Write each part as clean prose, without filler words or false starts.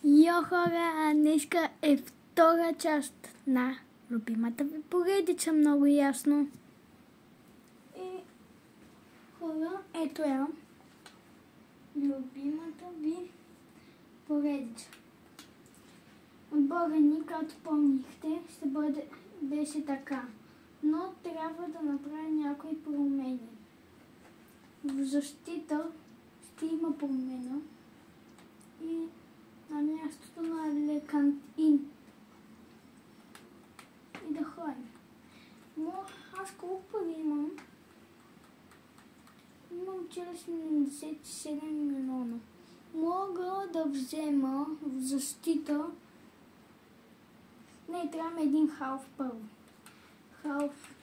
Йо, хора, днеска е втора част на любимата ви поредица, много ясно. И хора, ето я, любимата ви поредица. Отбора ни, както помнихте, беше така, но трябва да направя някои промени. В защита ще има промена и на мястото на лекан ин. И да ходим. Но аз колко пари имам? Имам 77 милиона. Мога да взема в защита. Не, трябва един халф първо. Халф.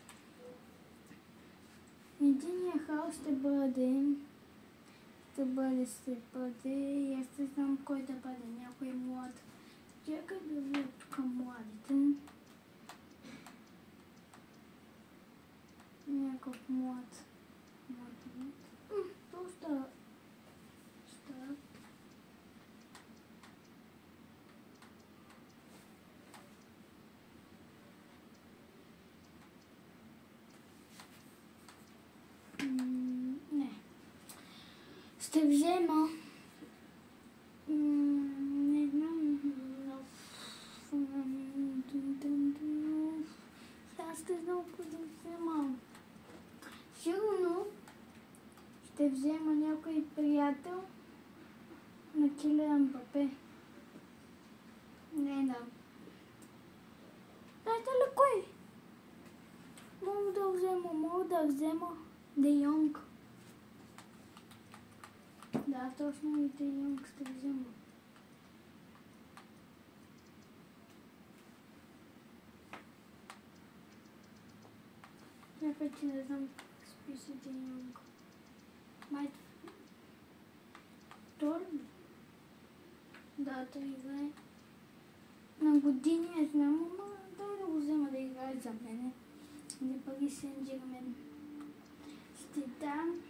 Единия халф ще бъде. И аз не знам кой да бъде. Някой млад. Чакай да видя тук младите. Някакъв млад. Просто стар. Не. Ще взема. Не знам. Аз не знам кой да взема. Сигурно ще взема някой приятел на Килиан Мбапе. Не знам. Знаете ли кой? Мога да взема Де Йонг. Да, точно и Де Йонг ще взема. Чакай, че не знам списи Де Йонг. Май втори? Да, той играе. На години не знам, но дай да го взема да играе за мене. Не Пари Сен-Жермен. Ще дам.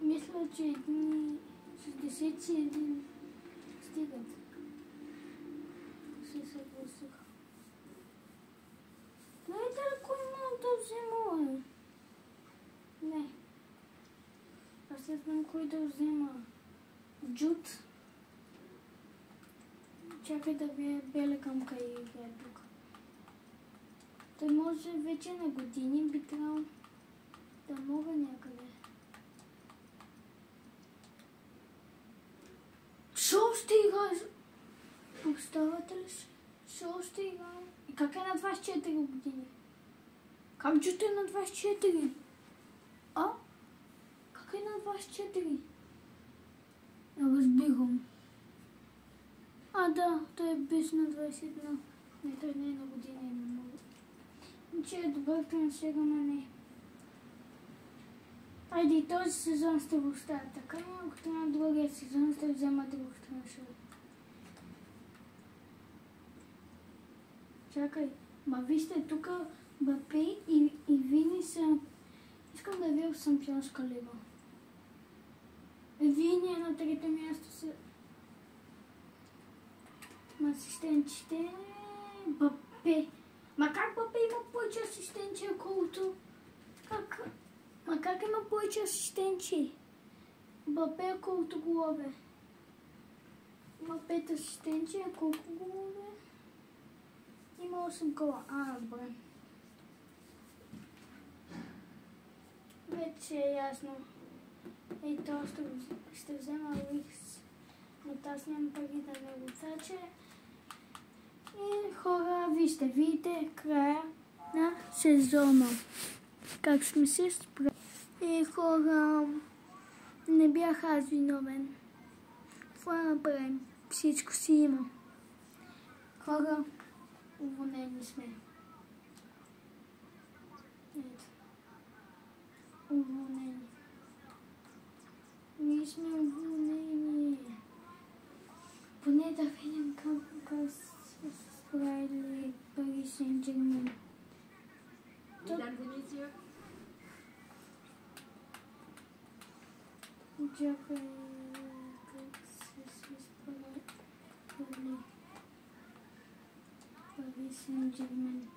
Мисля, че едни 61 стигат. Се съгласих. Знаете ли кой мога да взема? Не. Аз не знам кой да взема. Джуд. Чакай да бия Белекъм къде играе тук. Той може вече на години би трябвало да мога някъде. Шо ще играеш? Поставате ли си? Шо ще играе? И как е на 24 години? Как Джуд е на 24? А? Как е на 24? Разбирам. А, да, той е без на 21. Не, той не е на година, е на много. Че е добър трансфера на не. Айде и този сезон сте го оставя така, ако трябва другия сезон сте взема друг трансфер. Чакай, ма вижте тук Мбапе и Вини са... Искам да видя в Шампионска лига. Вини е на трето място с... На асистентите... Мбапе. Ма как Мбапе има повече асистенти, колкото... Как има повече асистенти? Мбапе колкото голове. Мбапе асистенти, колко голове? Има 8 гола. Добре. Вече е ясно. Ето, ще взема Рикс. Но аз нямам пари да не го цача. И хора, видите края на сезона. Как сме се справили. И хора, не бях аз виновен. Това направим. Всичко си има. Хора, уволнени сме. Ето. Уволнени. Ние сме уволнени. Поне да видим как се справили Пари Сен-Жермен. Чакай, как се Сен-Жермен.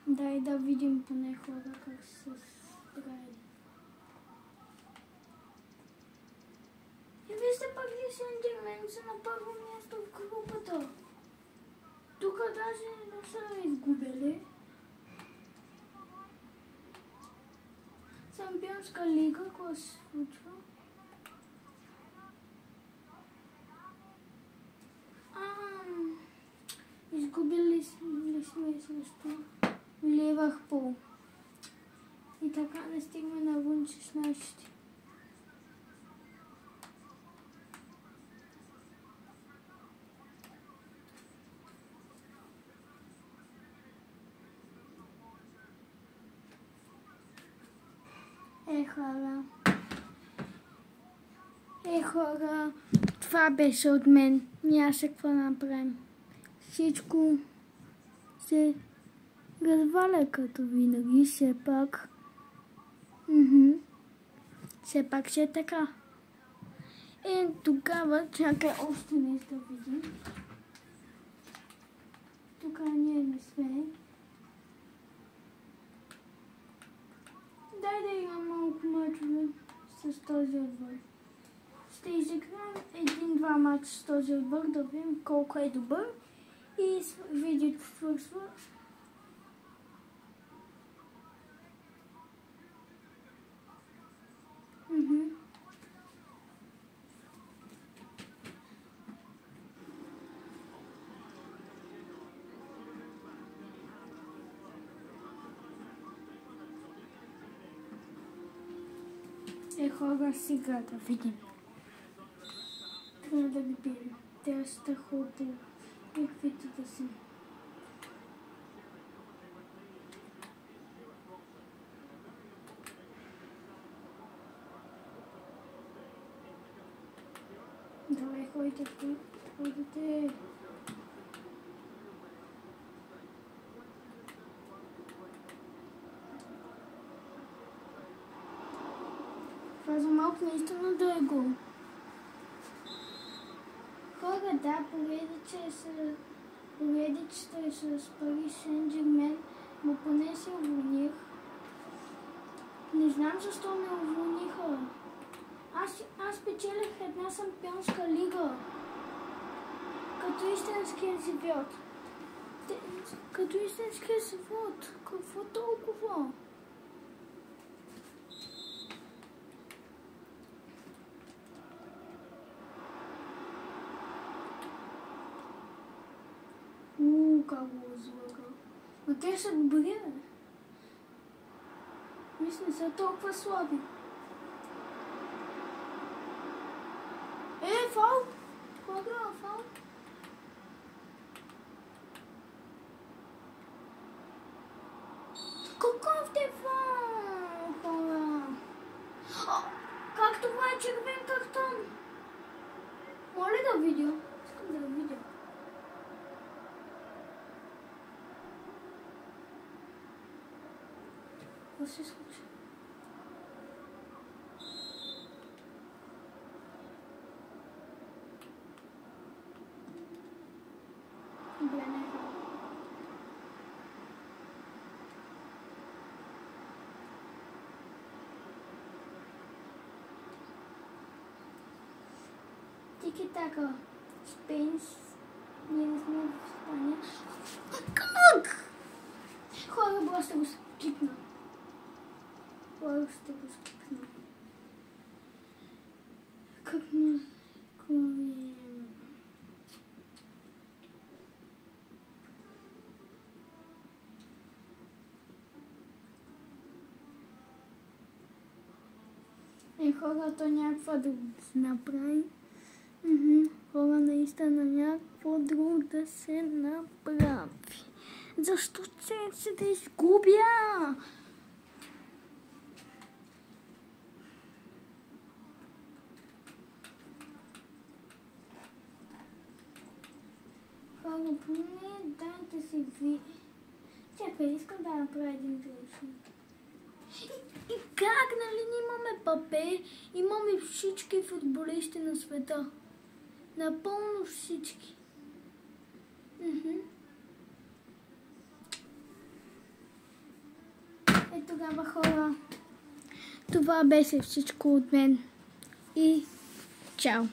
Дай да видим поне хора как се справили. И вижте пак ли Сен-Жермен са на първо място в групата. Тук даже не са изгубили. Шампионска лига, какво се случва? Изгубили сме срещу Ливърпул. И така не стигме на рун 16. Хора, това беше от мен. Няма се какво направим. Всичко се разваля като винаги, все пак. Все пак ще е така. Тогава, чакай още нещо да видим. Тук ние не сме. Дай да имам малко мачове с този отбор. Ще изиграем един-два матча с този отбор, да видим колко е добър. И видеото свършва. Хора, сега да видим. Трябва да ги бием. Те са хубави. Каквито да са. Давай, ходите. Това за малко наистина да е гол. Хора, да, поредичата е с Пари Сен-Жермен, но поне се уволних. Не знам защо ме уволниха. Аз печелих една шампионска лига. Като истинския живот. Като истинския живот. Какво толкова? Как го излага. Но те са добри, бе. Мисля, не са толкова слаби. Фаул! Хора, фаул! Какъв те фаул, хора? Как това е червен картон? Моля да видя. Искам да видя. Какво се случи? Тики-така. Спейнс. Ние не сме в Испания. Как? Хора, бро, ще го скипна. Как на кой? Хората някаква да направи. Хора, наистина някакво друго да се направи. Защо се да изгубя? Хора, поне дайте си ви. Чакай, искам да направя един грешник. И как, нали, имаме Мбапе, имам и всички футболисти на света. Напълно всички. Тогава, хора, това беше всичко от мен. И чао!